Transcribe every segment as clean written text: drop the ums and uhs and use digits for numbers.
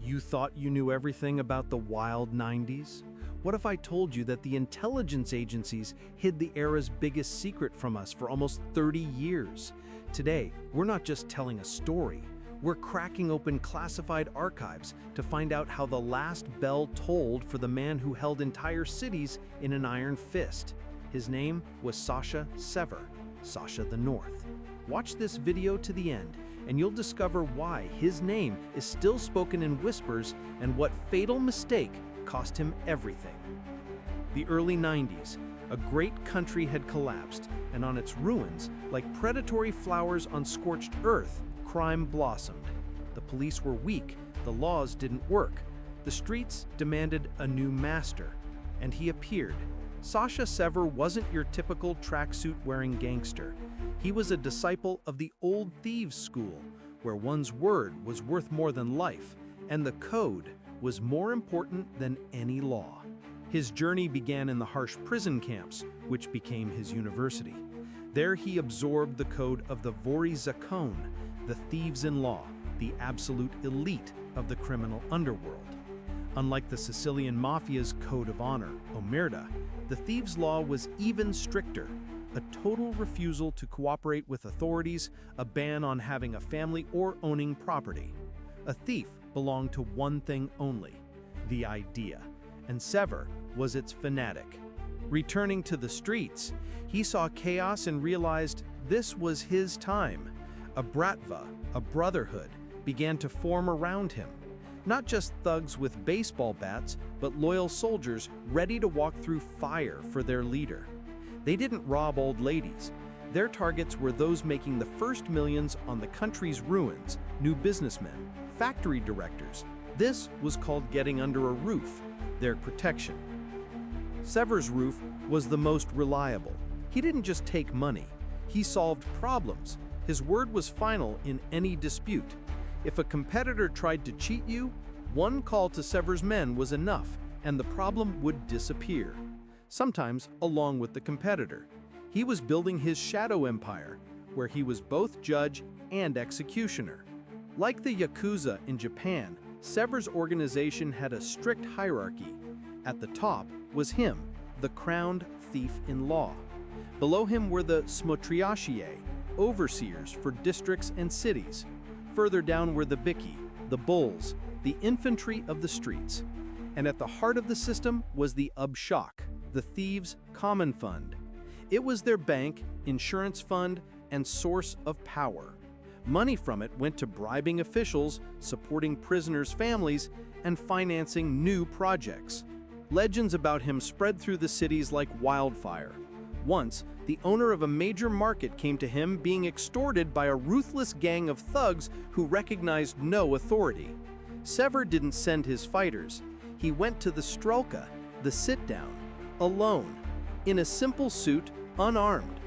You thought you knew everything about the wild 90s? What if I told you that the intelligence agencies hid the era's biggest secret from us for almost 30 years? Today, we're not just telling a story. We're cracking open classified archives to find out how the last bell tolled for the man who held entire cities in an iron fist. His name was Sasha Sever, Sasha the North. Watch this video to the end, and you'll discover why his name is still spoken in whispers and what fatal mistake cost him everything. The early 90s, a great country had collapsed, and on its ruins, like predatory flowers on scorched earth, crime blossomed. The police were weak, the laws didn't work. The streets demanded a new master, and he appeared. Sasha Sever wasn't your typical tracksuit-wearing gangster. He was a disciple of the old thieves' school, where one's word was worth more than life, and the code was more important than any law. His journey began in the harsh prison camps, which became his university. There he absorbed the code of the Vori Zakon, the thieves-in-law, the absolute elite of the criminal underworld. Unlike the Sicilian mafia's code of honor, omerta, the thieves' law was even stricter. A total refusal to cooperate with authorities, a ban on having a family or owning property. A thief belonged to one thing only, the idea, and Sever was its fanatic. Returning to the streets, he saw chaos and realized this was his time. A bratva, a brotherhood, began to form around him. Not just thugs with baseball bats, but loyal soldiers ready to walk through fire for their leader. They didn't rob old ladies. Their targets were those making the first millions on the country's ruins, new businessmen, factory directors. This was called getting under a roof, their protection. Sever's roof was the most reliable. He didn't just take money, he solved problems. His word was final in any dispute. If a competitor tried to cheat you, one call to Sever's men was enough, and the problem would disappear. Sometimes along with the competitor. He was building his shadow empire, where he was both judge and executioner. Like the Yakuza in Japan, Sever's organization had a strict hierarchy. At the top was him, the crowned thief-in-law. Below him were the smotriachiae, overseers for districts and cities. Further down were the biki, the bulls, the infantry of the streets. And at the heart of the system was the obshchak, the thieves' common fund. It was their bank, insurance fund, and source of power. Money from it went to bribing officials, supporting prisoners' families, and financing new projects. Legends about him spread through the cities like wildfire. Once, the owner of a major market came to him being extorted by a ruthless gang of thugs who recognized no authority. Sever didn't send his fighters. He went to the strelka, the sit-down, alone, in a simple suit, unarmed.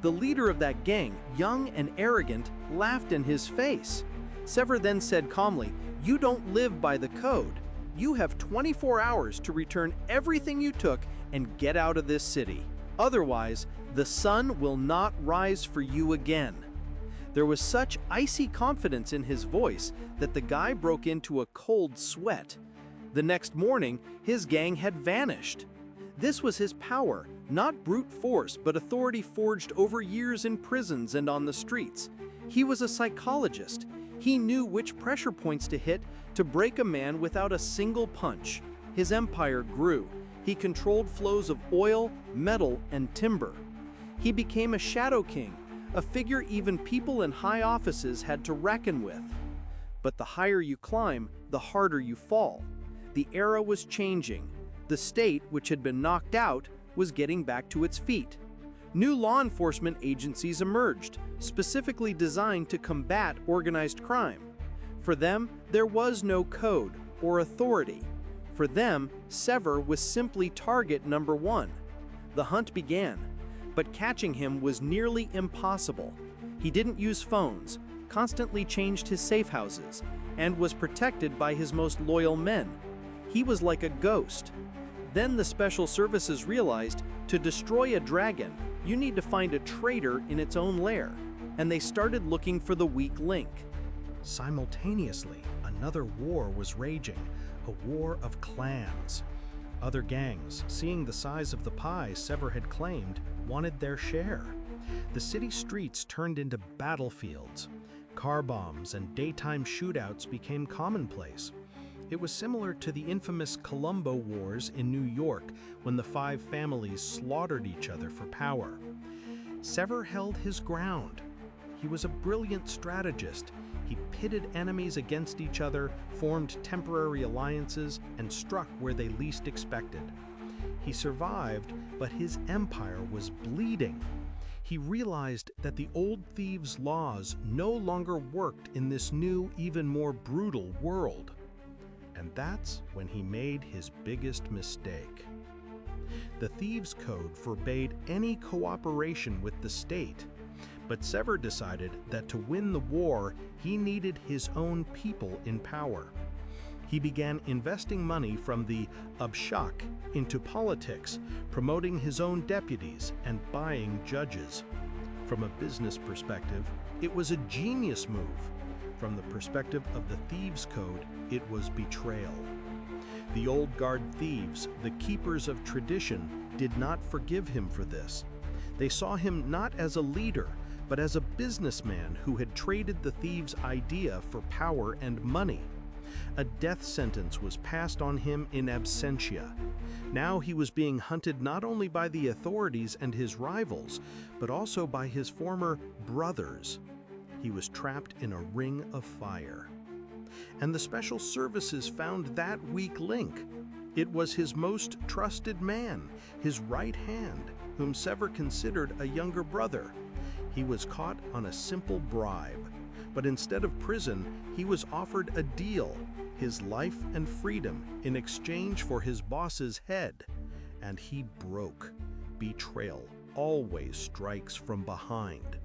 The leader of that gang, young and arrogant, laughed in his face. Sever then said calmly, "You don't live by the code. You have 24 hours to return everything you took and get out of this city. Otherwise, the sun will not rise for you again." There was such icy confidence in his voice that the guy broke into a cold sweat. The next morning, his gang had vanished. This was his power, not brute force, but authority forged over years in prisons and on the streets. He was a psychologist. He knew which pressure points to hit to break a man without a single punch. His empire grew. He controlled flows of oil, metal, and timber. He became a shadow king, a figure even people in high offices had to reckon with. But the higher you climb, the harder you fall. The era was changing. The state, which had been knocked out, was getting back to its feet. New law enforcement agencies emerged, specifically designed to combat organized crime. For them, there was no code or authority. For them, Sever was simply target number one. The hunt began, but catching him was nearly impossible. He didn't use phones, constantly changed his safe houses, and was protected by his most loyal men. He was like a ghost. Then the special services realized to destroy a dragon, you need to find a traitor in its own lair, and they started looking for the weak link. Simultaneously, a Another war was raging, a war of clans. Other gangs, seeing the size of the pie Sever had claimed, wanted their share. The city streets turned into battlefields. Car bombs and daytime shootouts became commonplace. It was similar to the infamous Colombo Wars in New York, when the five families slaughtered each other for power. Sever held his ground. He was a brilliant strategist. He pitted enemies against each other, formed temporary alliances, and struck where they least expected. He survived, but his empire was bleeding. He realized that the old thieves' laws no longer worked in this new, even more brutal world. And that's when he made his biggest mistake. The Thieves' Code forbade any cooperation with the state, but Sever decided that to win the war, he needed his own people in power. He began investing money from the obshchak into politics, promoting his own deputies and buying judges. From a business perspective, it was a genius move. From the perspective of the Thieves' Code, it was betrayal. The old guard thieves, the keepers of tradition, did not forgive him for this. They saw him not as a leader, but as a businessman who had traded the thieves' idea for power and money. A death sentence was passed on him in absentia. Now he was being hunted not only by the authorities and his rivals, but also by his former brothers. He was trapped in a ring of fire. And the special services found that weak link. It was his most trusted man, his right hand, whom Sever considered a younger brother. He was caught on a simple bribe, but instead of prison, he was offered a deal, his life and freedom in exchange for his boss's head. And he broke. Betrayal always strikes from behind.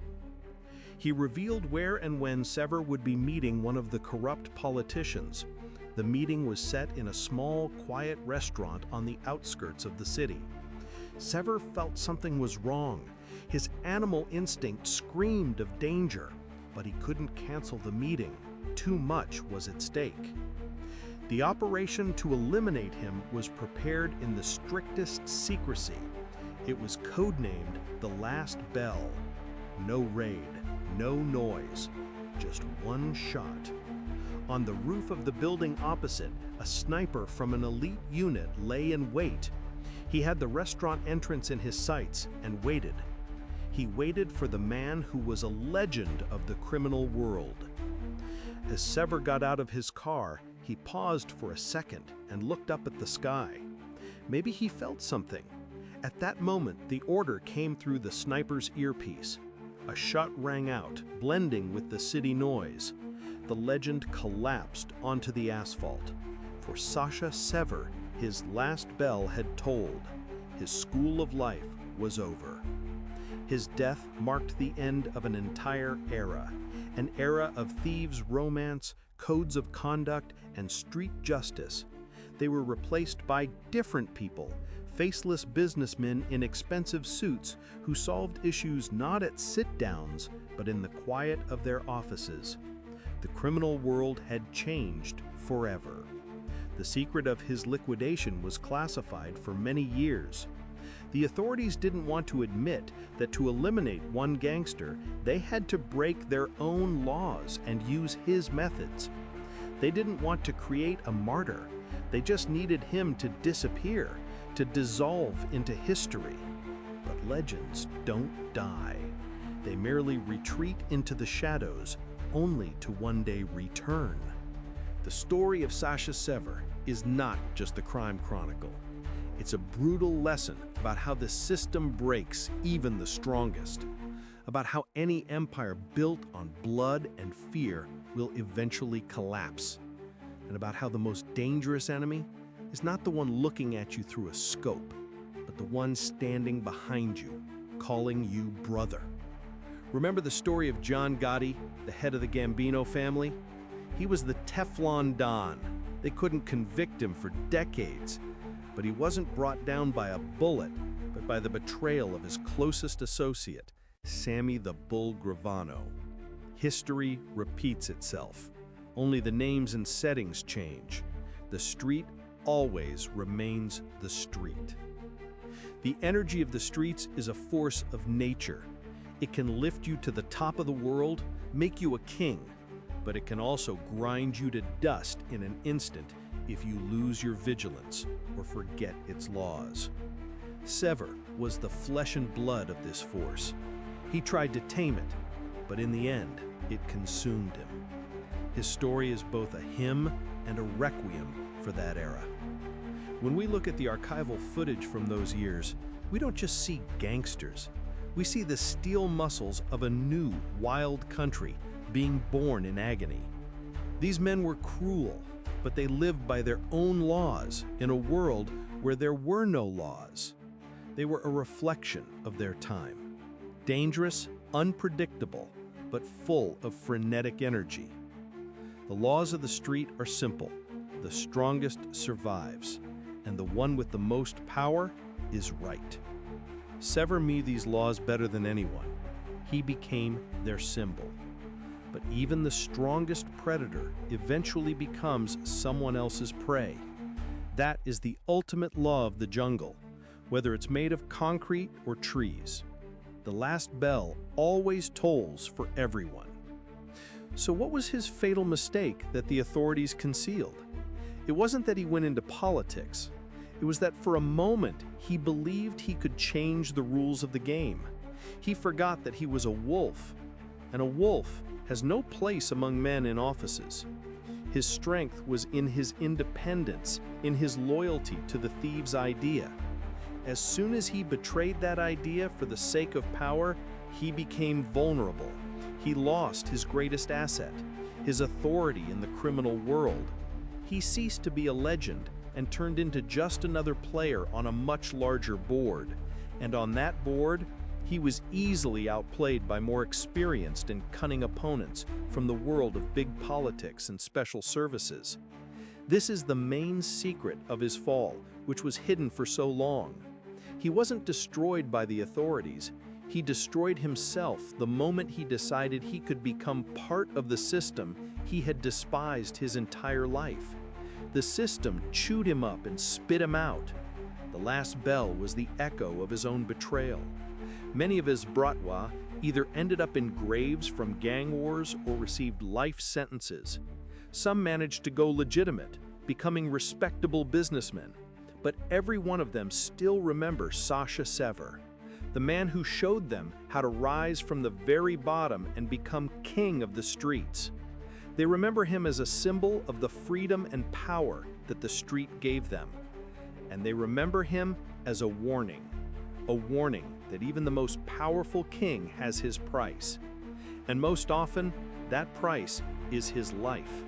He revealed where and when Sever would be meeting one of the corrupt politicians. The meeting was set in a small, quiet restaurant on the outskirts of the city. Sever felt something was wrong. His animal instinct screamed of danger, but he couldn't cancel the meeting. Too much was at stake. The operation to eliminate him was prepared in the strictest secrecy. It was codenamed the Last Bell. No raid, no noise, just one shot. On the roof of the building opposite, a sniper from an elite unit lay in wait. He had the restaurant entrance in his sights and waited. He waited for the man who was a legend of the criminal world. As Sever got out of his car, he paused for a second and looked up at the sky. Maybe he felt something. At that moment, the order came through the sniper's earpiece. A shot rang out, blending with the city noise. The legend collapsed onto the asphalt. For Sasha Sever, his last bell had tolled. His school of life was over. His death marked the end of an entire era, an era of thieves' romance, codes of conduct, and street justice. They were replaced by different people, faceless businessmen in expensive suits who solved issues not at sit-downs, but in the quiet of their offices. The criminal world had changed forever. The secret of his liquidation was classified for many years. The authorities didn't want to admit that to eliminate one gangster, they had to break their own laws and use his methods. They didn't want to create a martyr. They just needed him to disappear, to dissolve into history. But legends don't die. They merely retreat into the shadows, only to one day return. The story of Sasha Sever is not just a crime chronicle. It's a brutal lesson about how the system breaks even the strongest, about how any empire built on blood and fear will eventually collapse, and about how the most dangerous enemy is not the one looking at you through a scope, but the one standing behind you, calling you brother. Remember the story of John Gotti, the head of the Gambino family? He was the Teflon Don. They couldn't convict him for decades, but he wasn't brought down by a bullet, but by the betrayal of his closest associate, Sammy the Bull Gravano. History repeats itself. Only the names and settings change. The street always remains the street. The energy of the streets is a force of nature. It can lift you to the top of the world, make you a king, but it can also grind you to dust in an instant if you lose your vigilance or forget its laws. Sever was the flesh and blood of this force. He tried to tame it, but in the end, it consumed him. His story is both a hymn and a requiem for that era. When we look at the archival footage from those years, we don't just see gangsters. We see the steel muscles of a new, wild country being born in agony. These men were cruel, but they lived by their own laws in a world where there were no laws. They were a reflection of their time. Dangerous, unpredictable, but full of frenetic energy. The laws of the street are simple. The strongest survives, and the one with the most power is right. Sever knew these laws better than anyone. He became their symbol. But even the strongest predator eventually becomes someone else's prey. That is the ultimate law of the jungle, whether it's made of concrete or trees. The last bell always tolls for everyone. So what was his fatal mistake that the authorities concealed? It wasn't that he went into politics. It was that for a moment he believed he could change the rules of the game. He forgot that he was a wolf, and a wolf has no place among men in offices. His strength was in his independence, in his loyalty to the thieves' idea. As soon as he betrayed that idea for the sake of power, he became vulnerable. He lost his greatest asset, his authority in the criminal world. He ceased to be a legend and turned into just another player on a much larger board. And on that board, he was easily outplayed by more experienced and cunning opponents from the world of big politics and special services. This is the main secret of his fall, which was hidden for so long. He wasn't destroyed by the authorities. He destroyed himself the moment he decided he could become part of the system he had despised his entire life. The system chewed him up and spit him out. The last bell was the echo of his own betrayal. Many of his bratwa either ended up in graves from gang wars or received life sentences. Some managed to go legitimate, becoming respectable businessmen. But every one of them still remember Sasha Sever, the man who showed them how to rise from the very bottom and become king of the streets. They remember him as a symbol of the freedom and power that the street gave them. And they remember him as a warning that even the most powerful king has his price. And most often, that price is his life.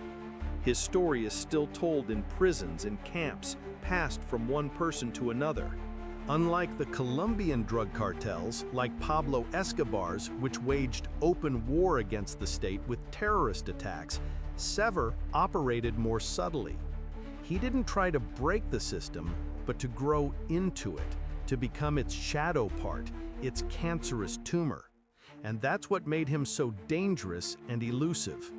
His story is still told in prisons and camps, passed from one person to another. Unlike the Colombian drug cartels, like Pablo Escobar's, which waged open war against the state with terrorist attacks, Sever operated more subtly. He didn't try to break the system, but to grow into it, to become its shadow part, its cancerous tumor. And that's what made him so dangerous and elusive.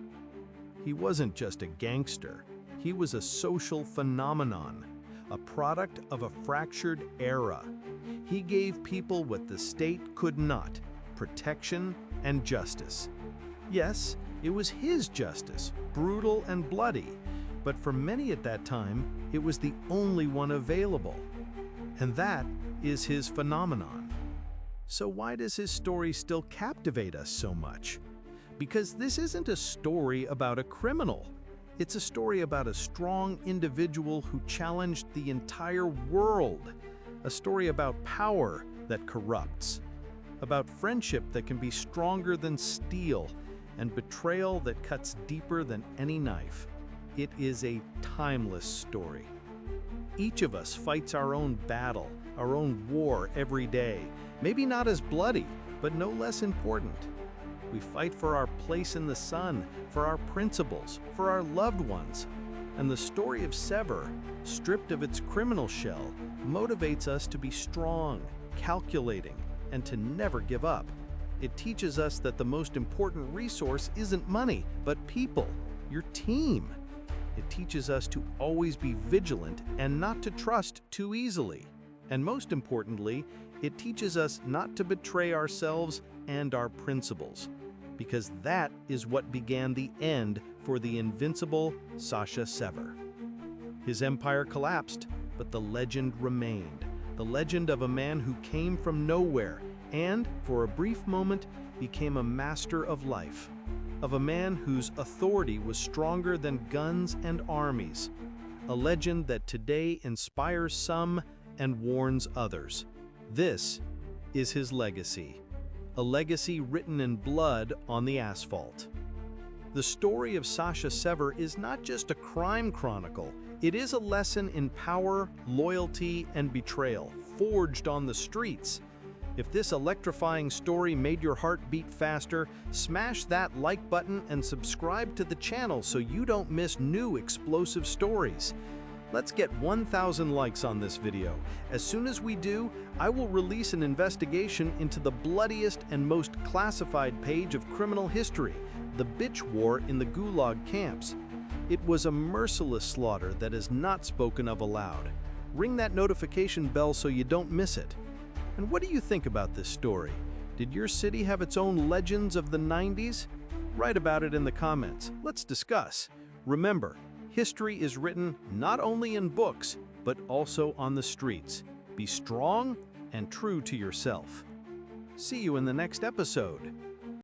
He wasn't just a gangster. He was a social phenomenon, a product of a fractured era. He gave people what the state could not: protection and justice. Yes, it was his justice, brutal and bloody, but for many at that time, it was the only one available. And that is his phenomenon. So why does his story still captivate us so much? Because this isn't a story about a criminal. It's a story about a strong individual who challenged the entire world. A story about power that corrupts. About friendship that can be stronger than steel, and betrayal that cuts deeper than any knife. It is a timeless story. Each of us fights our own battle, our own war every day. Maybe not as bloody, but no less important. We fight for our place in the sun, for our principles, for our loved ones. And the story of Sever, stripped of its criminal shell, motivates us to be strong, calculating, and to never give up. It teaches us that the most important resource isn't money, but people. your team. It teaches us to always be vigilant and not to trust too easily. And most importantly, it teaches us not to betray ourselves and our principles, because that is what began the end for the invincible Sasha Sever. His empire collapsed, but the legend remained. The legend of a man who came from nowhere and, for a brief moment, became a master of life. Of a man whose authority was stronger than guns and armies. A legend that today inspires some and warns others. This is his legacy. A legacy written in blood on the asphalt. The story of Sasha Sever is not just a crime chronicle. It is a lesson in power, loyalty, and betrayal, forged on the streets. If this electrifying story made your heart beat faster, smash that like button and subscribe to the channel so you don't miss new explosive stories. Let's get 1,000 likes on this video. As soon as we do, I will release an investigation into the bloodiest and most classified page of criminal history, the bitch war in the Gulag camps. It was a merciless slaughter that is not spoken of aloud. Ring that notification bell so you don't miss it. And what do you think about this story? Did your city have its own legends of the 90s? Write about it in the comments. Let's discuss. Remember, history is written not only in books, but also on the streets. Be strong and true to yourself. See you in the next episode.